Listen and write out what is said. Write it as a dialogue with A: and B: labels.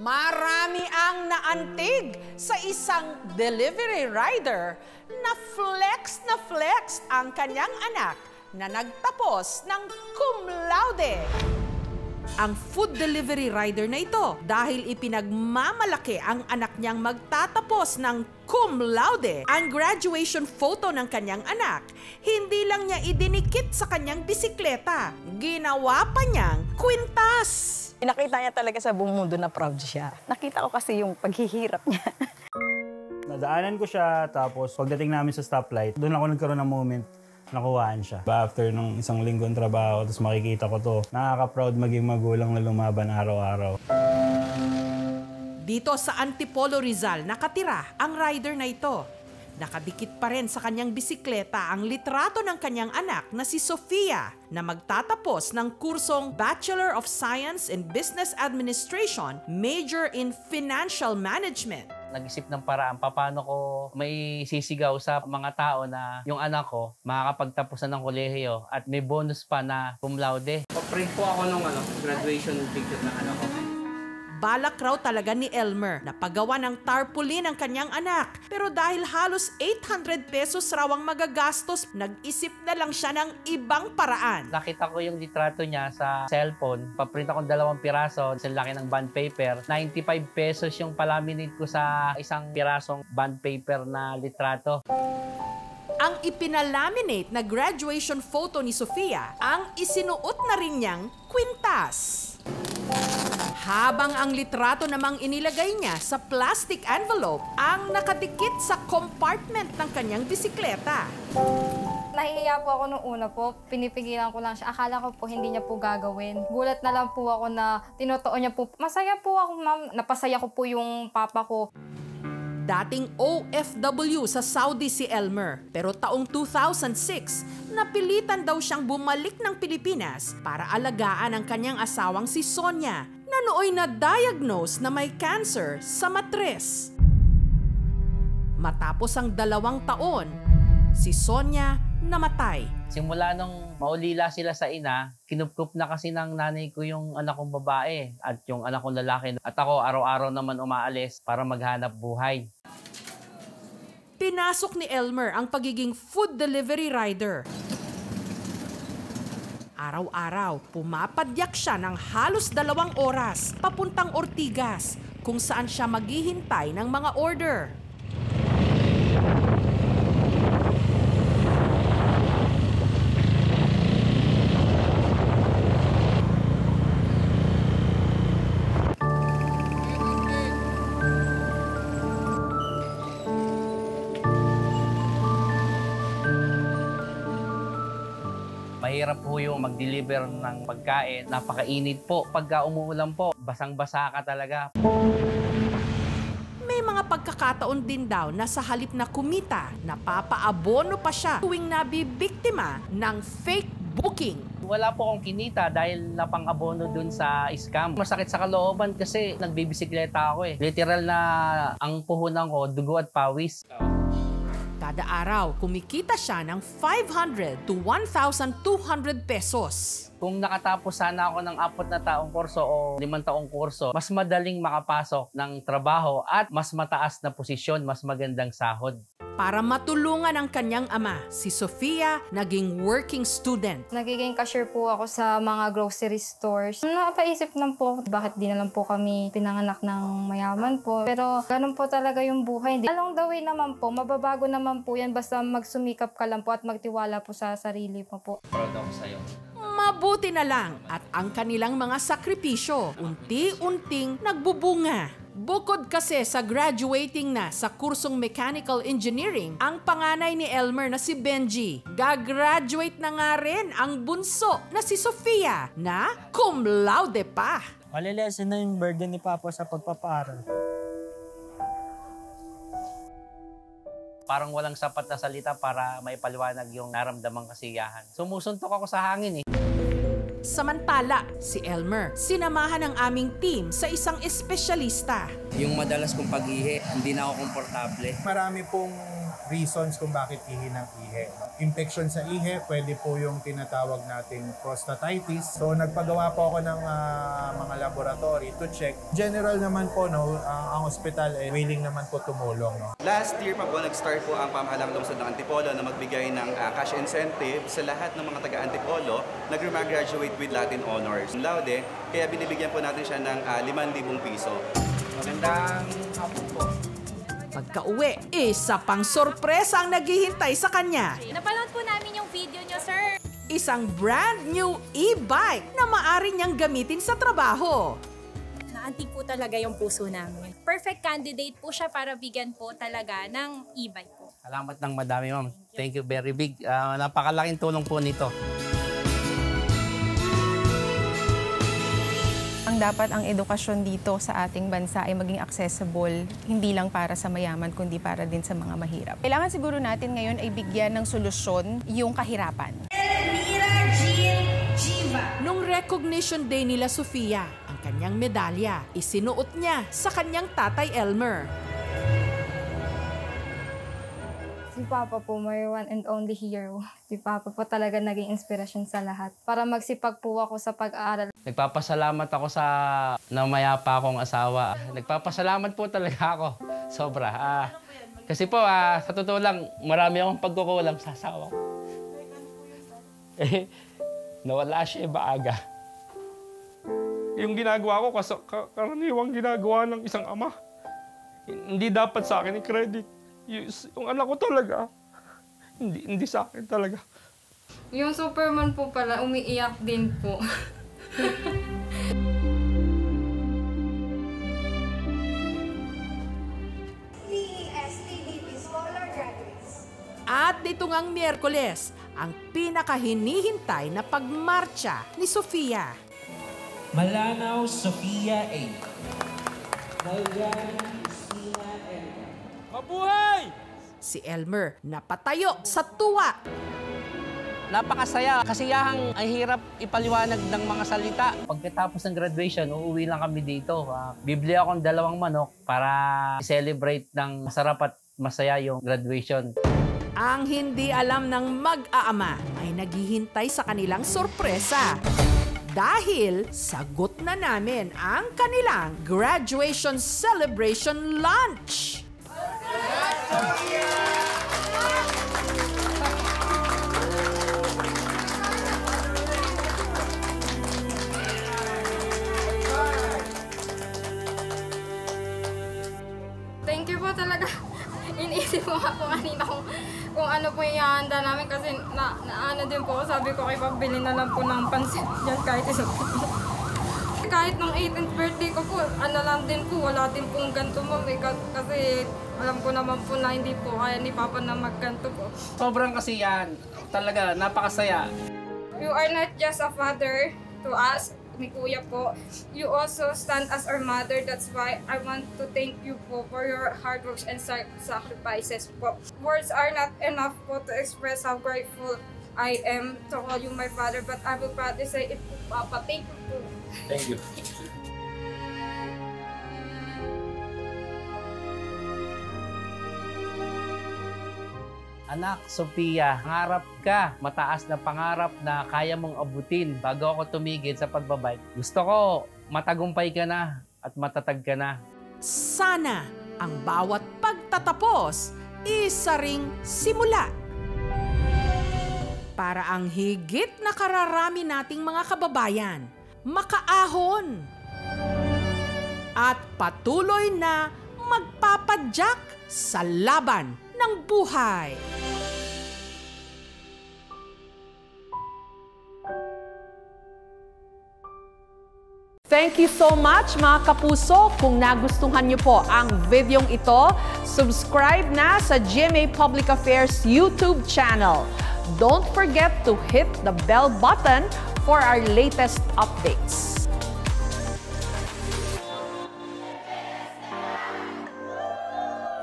A: Marami ang naantig sa isang delivery rider na flex ang kanyang anak na nagtapos ng cum laude. Ang food delivery rider na ito dahil ipinagmamalaki ang anak niyang magtatapos ng cum laude. Ang graduation photo ng kanyang anak, hindi lang niya idinikit sa kanyang bisikleta, ginawa pa niyang kwintas.
B: Nakita niya talaga sa buong mundo na proud siya. Nakita ko kasi yung paghihirap niya.
C: Nadaanan ko siya, tapos pagdating namin sa stoplight, doon ako nagkaroon ng moment, nakuhaan siya. After ng isang linggong trabaho, tapos makikita ko to, nakaka-proud maging magulang na lumaban araw-araw.
A: Dito sa Antipolo, Rizal, nakatira ang rider na ito. Nakadikit pa rin sa kanyang bisikleta ang litrato ng kanyang anak na si Sofia na magtatapos ng kursong Bachelor of Science in Business Administration, major in Financial Management.
D: Nag-isip ng paraan paano ko may sisigaw sa mga tao na yung anak ko makakapagtapos na ng kolehiyo at may bonus pa na cum laude.
E: Pa-print po ako ng graduation picture ng anak ko.
A: Balak raw talaga ni Elmer na paggawa ng tarpaulin ang kanyang anak. Pero dahil halos 800 pesos raw ang magagastos, nag-isip na lang siya ng ibang paraan.
D: Nakita ko yung litrato niya sa cellphone. Pa-print akong 2 piraso. Sa laki ng bond paper. 95 pesos yung palaminate ko sa isang pirasong bond paper na litrato.
A: Ang ipinalaminate na graduation photo ni Sofia ang isinuot na rin niyang kwintas. Habang ang litrato namang inilagay niya sa plastic envelope ang nakadikit sa compartment ng kanyang bisikleta.
F: Nahihiya po ako nung una po, pinipigilan ko lang siya. Akala ko po hindi niya po gagawin. Gulat na lang po ako na tinotoo niya po. Masaya po ako, ma'am. Napasaya ko po yung papa ko.
A: Dating OFW sa Saudi si Elmer, pero taong 2006, napilitan daw siyang bumalik ng Pilipinas para alagaan ang kanyang asawang si Sonia, na nooy na-diagnose na may cancer sa matres. Matapos ang 2 taon, si Sonia namatay.
D: Simula nung maulila sila sa ina, kinupkup na kasi ng nanay ko yung anak kong babae at yung anak kong lalaki. At ako araw-araw naman umaalis para maghanap buhay.
A: Pinasok ni Elmer ang pagiging food delivery rider. Araw-araw, pumapadyak siya ng halos 2 oras papuntang Ortigas kung saan siya maghihintay ng mga order.
D: Mahirap po yung mag-deliver ng pagkain. Napakainit po. Pagka umuulan po, basang-basa ka talaga.
A: May mga pagkakataon din daw na sa halip na kumita, napapaabono pa siya tuwing nabibiktima ng fake booking.
D: Wala po akong kinita dahil napang-abono dun sa scam. Masakit sa kalooban kasi nagbibisikleta ako eh. Literal na ang puhunan ko, dugo at pawis.
A: Kada araw, kumikita siya ng 500 to 1,200 pesos.
D: Kung nakatapos sana ako ng 4 na taong kurso o 5 taong kurso, mas madaling makapasok ng trabaho at mas mataas na posisyon, mas magandang sahod.
A: Para matulungan ang kanyang ama, si Sofia naging working student.
F: Nagiging cashier po ako sa mga grocery stores. Napaisip lang po, bakit di na lang po kami pinanganak ng mayaman po. Pero ganun po talaga yung buhay. Along the way naman po, mababago naman po yan basta magsumikap ka lang po at magtiwala po sa sarili mo po.
D: Proud ako sa'yo.
A: Mabuti na lang at ang kanilang mga sakripisyo unti-unting nagbubunga. Bukod kasi sa graduating na sa kursong Mechanical Engineering, ang panganay ni Elmer na si Benji, gagraduate na nga rin ang bunso na si Sofia na cum laude pa.
G: Malilesen na yung burden ni Papa sa pagpapaaral.
D: Parang walang sapat na salita para maipaliwanag yung naramdamang kasiyahan. Sumusuntok ako sa hangin eh.
A: Samantala, si Elmer, sinamahan ng aming team sa isang espesyalista.
E: Yung madalas kong pag-ihi, hindi na ako komportable.
G: Marami pong
H: reasons kung bakit ihi ng ihi. Infection sa ihi, pwede po yung tinatawag nating prostatitis. So nagpagawa po ako ng mga laboratory to check. General naman po, no, ang ospital ay willing naman po tumulong. No?
I: Last year pa po, nag-start po ang pamahalang lungsod ng Antipolo na magbigay ng cash incentive sa lahat ng mga taga-Antipolo na graduate with Latin Honors. Laude, kaya binibigyan po natin siya ng 5,000 piso.
E: Magandang hapon po.
A: Pagka-uwi, isa pang sorpresa ang naghihintay sa kanya.
J: Napanood po namin yung video nyo, sir.
A: Isang brand new e-bike na maaari niyang gamitin sa trabaho.
J: Naantig po talaga yung puso namin. Perfect candidate po siya para bigyan po talaga ng e-bike po.
D: Salamat ng madami, ma'am. Thank you very big. Napakalaking tulong po nito.
K: Ang dapat ang edukasyon dito sa ating bansa ay maging accessible, hindi lang para sa mayaman, kundi para din sa mga mahirap. Kailangan siguro natin ngayon ay bigyan ng solusyon yung kahirapan.
A: Nung recognition day nila Sofia, ang kanyang medalya, isinuot niya sa kanyang tatay Elmer.
F: Si Papa po, my one and only hero. Si Papa po talaga naging inspirasyon sa lahat. Para magsipag po ako sa pag-aaral.
D: Nagpapasalamat ako sa namayapa akong asawa. Nagpapasalamat po talaga ako. Sobra. Kasi po, sa totoo lang, marami akong pagkukulang sa asawa ko. Nawala siya maaga.
L: Yung ginagawa ko, karaniwang ginagawa ng isang ama. Hindi dapat sa akin i-credit. Yung anak ko talaga, hindi sa akin talaga.
F: Yung Superman po pala, umiiyak din po.
A: At dito ngang Miyerkules, ang pinakahinihintay na pagmarcha ni Sofia.
M: Malanao, Sofia 8.
A: Mabuhay! Si Elmer napatayo sa tuwa.
D: Napakasaya. Kasiyahang ay hirap ipaliwanag ng mga salita. Pagkatapos ng graduation, uuwi lang kami dito. Bibili akong 2 manok para i-celebrate ng masarap at masaya yung graduation.
A: Ang hindi alam ng mag-aama ay naghihintay sa kanilang sorpresa. Dahil sagot na namin ang kanilang graduation celebration lunch.
F: Thank you po talaga. Iniisip ko nga po kanina kung ano po yung ihahanda namin kasi ano din po, sabi ko kay pagbili na lang po ng pansit dyan kahit isa po. Kahit nung 18th birthday ko po, ano lang din po, wala din pong ganito mo kasi alam ko naman po na hindi po kaya ni Papa na magganto po.
D: Sobrang kasiyahan. Talaga, napakasaya.
F: You are not just a father to us, ni Kuya po. You also stand as our mother. That's why I want to thank you po for your hard work and sacrifices po. Words are not enough po to express how grateful I am to call you my father, but I will proudly say it po, Papa. Thank you po.
L: Thank you.
D: Anak, Sofia, pangarap ka. Mataas na pangarap na kaya mong abutin bago ako tumigil sa pagbabike. Gusto ko matagumpay ka na at matatag ka na.
A: Sana ang bawat pagtatapos isa ring simula. Para ang higit na kararami nating mga kababayan makaahon at patuloy na magpapadyak sa laban ng buhay. Thank you so much mga kapuso. Kung nagustuhan niyo po ang videong ito, subscribe na sa GMA Public Affairs YouTube channel. Don't forget to hit the bell button for our latest updates.